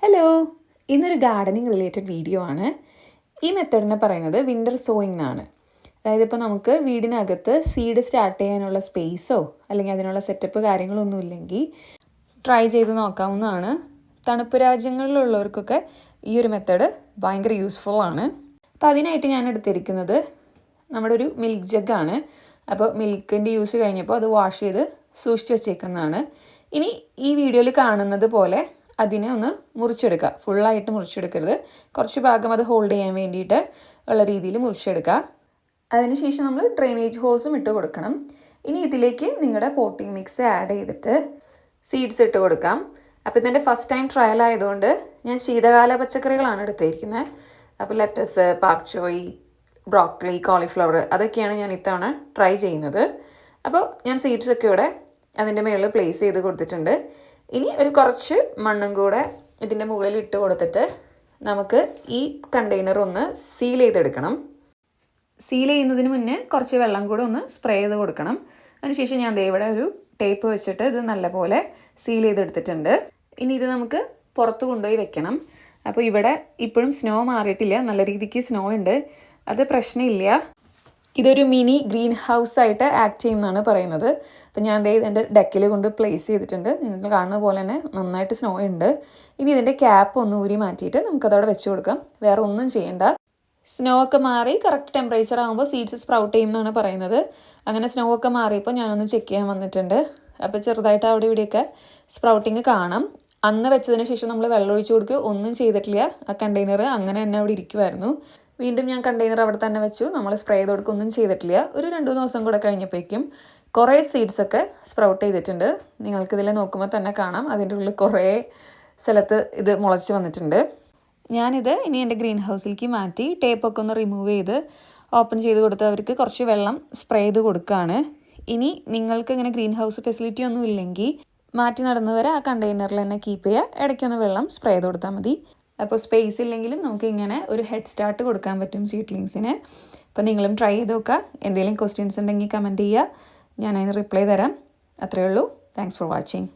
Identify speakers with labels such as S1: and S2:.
S1: Hello, ഇന്നൊരു gardening related video ആണ്. ഈ മെത്തേഡിനെ പറയുന്നത് വിൻ്റർ സോയിങ് എന്നാണ്. അതായത് ഇപ്പോൾ നമുക്ക് വീടിനകത്ത് സീഡ് സ്റ്റാർട്ട് ചെയ്യാനുള്ള സ്പേസോ അല്ലെങ്കിൽ അതിനുള്ള സെറ്റപ്പ് കാര്യങ്ങളൊന്നും ഇല്ലെങ്കിൽ ട്രൈ ചെയ്ത് നോക്കാവുന്നതാണ്. തണുപ്പ് രാജ്യങ്ങളിലുള്ളവർക്കൊക്കെ ഈ ഒരു മെത്തേഡ് ഭയങ്കര യൂസ്ഫുൾ ആണ്. അപ്പോൾ അതിനായിട്ട് ഞാൻ എടുത്തിരിക്കുന്നത് നമ്മുടെ ഒരു മിൽക്ക് ജഗ്ഗാണ്. അപ്പോൾ മിൽക്കിൻ്റെ യൂസ് കഴിഞ്ഞപ്പോൾ അത് വാഷ് ചെയ്ത് സൂക്ഷിച്ച് വെച്ചേക്കുന്നതാണ്. ഇനി ഈ വീഡിയോയിൽ കാണുന്നത് പോലെ അതിനെ ഒന്ന് മുറിച്ചെടുക്കുക. ഫുള്ളായിട്ട് മുറിച്ചെടുക്കരുത്, കുറച്ച് ഭാഗം അത് ഹോൾഡ് ചെയ്യാൻ വേണ്ടിയിട്ട് ഉള്ള രീതിയിൽ മുറിച്ചെടുക്കുക. അതിനുശേഷം നമ്മൾ ഡ്രെയിനേജ് ഹോൾസും ഇട്ട് കൊടുക്കണം. ഇനി ഇതിലേക്ക് നിങ്ങളുടെ പോട്ടിംഗ് മിക്സ് ആഡ് ചെയ്തിട്ട് സീഡ്സ് ഇട്ട് കൊടുക്കാം. അപ്പോൾ ഇതിൻ്റെ ഫസ്റ്റ് ടൈം ട്രയൽ ആയതുകൊണ്ട് ഞാൻ ശീതകാല പച്ചക്കറികളാണ് എടുത്തിരിക്കുന്നത്. അപ്പോൾ ലെറ്റസ്, പാക് ചോയ്, ബ്രോക്കലി, കോളിഫ്ലവർ അതൊക്കെയാണ് ഞാൻ ഇത്തവണ ട്രൈ ചെയ്യുന്നത്. അപ്പോൾ ഞാൻ സീഡ്സൊക്കെ ഇവിടെ അതിൻ്റെ മുകളിൽ പ്ലേസ് ചെയ്ത് കൊടുത്തിട്ടുണ്ട്. ഇനി ഒരു കുറച്ച് മണ്ണും കൂടെ ഇതിൻ്റെ മുകളിൽ ഇട്ട് കൊടുത്തിട്ട് നമുക്ക് ഈ കണ്ടെയ്നർ ഒന്ന് സീൽ ചെയ്തെടുക്കണം. സീൽ ചെയ്യുന്നതിന് മുന്നേ കുറച്ച് വെള്ളം കൂടെ ഒന്ന് സ്പ്രേ ചെയ്ത് കൊടുക്കണം. അതിനുശേഷം ഞാൻ ദേ ഇവിടെ ഒരു ടേപ്പ് വെച്ചിട്ട് ഇത് നല്ലപോലെ സീൽ ചെയ്തെടുത്തിട്ടുണ്ട്. ഇനി ഇത് നമുക്ക് പുറത്ത് കൊണ്ടുപോയി വെക്കണം. അപ്പോൾ ഇവിടെ ഇപ്പോഴും സ്നോ മാറിയിട്ടില്ല, നല്ല രീതിക്ക് സ്നോ ഉണ്ട്, അത് പ്രശ്നമില്ല. ഇതൊരു മിനി ഗ്രീൻ ഹൗസ് ആയിട്ട് ആക്ട് ചെയ്യുമെന്നാണ് പറയുന്നത്. അപ്പോൾ ഞാൻ ദേ ഇതിൻ്റെ ഡെക്കിൽ കൊണ്ട് പ്ലേസ് ചെയ്തിട്ടുണ്ട്. നിങ്ങൾക്ക് കാണുന്ന പോലെ തന്നെ നന്നായിട്ട് സ്നോ ഉണ്ട്. ഇനി ഇതിൻ്റെ ക്യാപ്പ് ഒന്ന് ഊരി മാറ്റിയിട്ട് നമുക്കതവിടെ വെച്ച് കൊടുക്കാം. വേറെ ഒന്നും ചെയ്യേണ്ട. സ്നോ ഒക്കെ മാറി കറക്റ്റ് ടെമ്പറേച്ചർ ആകുമ്പോൾ സീഡ്സ് സ്പ്രൗട്ട് ചെയ്യുമെന്നാണ് പറയുന്നത്. അങ്ങനെ സ്നോ ഒക്കെ മാറിയപ്പോൾ ഞാനൊന്ന് ചെക്ക് ചെയ്യാൻ വന്നിട്ടുണ്ട്. അപ്പോൾ ചെറുതായിട്ട് അവിടെ ഇവിടെയൊക്കെ സ്പ്രൗട്ടിങ് കാണാം. അന്ന് വെച്ചതിന് ശേഷം നമ്മൾ വെള്ളം ഒഴിച്ച് കൊടുക്കുക ഒന്നും ചെയ്തിട്ടില്ല. ആ കണ്ടെയ്നർ അങ്ങനെ തന്നെ അവിടെ ഇരിക്കുമായിരുന്നു. വീണ്ടും ഞാൻ കണ്ടെയ്നർ അവിടെ തന്നെ വെച്ചു. നമ്മൾ സ്പ്രേ ചെയ്ത് കൊടുക്കൊന്നും ചെയ്തിട്ടില്ല. ഒരു 2-3 ദിവസം കൂടെ കഴിഞ്ഞപ്പോഴേക്കും കുറേ സീഡ്സൊക്കെ സ്പ്രൗട്ട് ചെയ്തിട്ടുണ്ട്. നിങ്ങൾക്കിതിൽ നോക്കുമ്പോൾ തന്നെ കാണാം, അതിൻ്റെ ഉള്ളിൽ കുറേ സ്ഥലത്ത് ഇത് മുളച്ച് വന്നിട്ടുണ്ട്. ഞാനിത് ഇനി എൻ്റെ ഗ്രീൻ ഹൗസിലേക്ക് മാറ്റി ടേപ്പൊക്കെ ഒന്ന് റിമൂവ് ചെയ്ത് ഓപ്പൺ ചെയ്ത് കൊടുത്ത് അവർക്ക് കുറച്ച് വെള്ളം സ്പ്രേ ചെയ്ത് കൊടുക്കുകയാണ്. ഇനി നിങ്ങൾക്ക് ഇങ്ങനെ ഗ്രീൻ ഹൗസ് ഫെസിലിറ്റി ഒന്നും ഇല്ലെങ്കിൽ മാറ്റി നടന്നവരെ ആ കണ്ടെയ്നറിൽ തന്നെ കീപ്പ് ചെയ്യുക. ഇടയ്ക്കൊന്ന് വെള്ളം സ്പ്രേ ചെയ്ത് കൊടുത്താൽ മതി. അപ്പോൾ സ്പേസ് ഇല്ലെങ്കിലും നമുക്ക് ഇങ്ങനെ ഒരു ഹെഡ് സ്റ്റാർട്ട് കൊടുക്കാൻ പറ്റും സീഡ്ലിങ്സിന്. അപ്പോൾ നിങ്ങളും ട്രൈ ചെയ്ത് നോക്കുക. എന്തെങ്കിലും ക്വസ്റ്റ്യൻസ് ഉണ്ടെങ്കിൽ കമൻറ്റ് ചെയ്യുക, ഞാൻ അതിന് റിപ്ലൈ തരാം. അത്രയേ ഉള്ളൂ. Thanks for watching.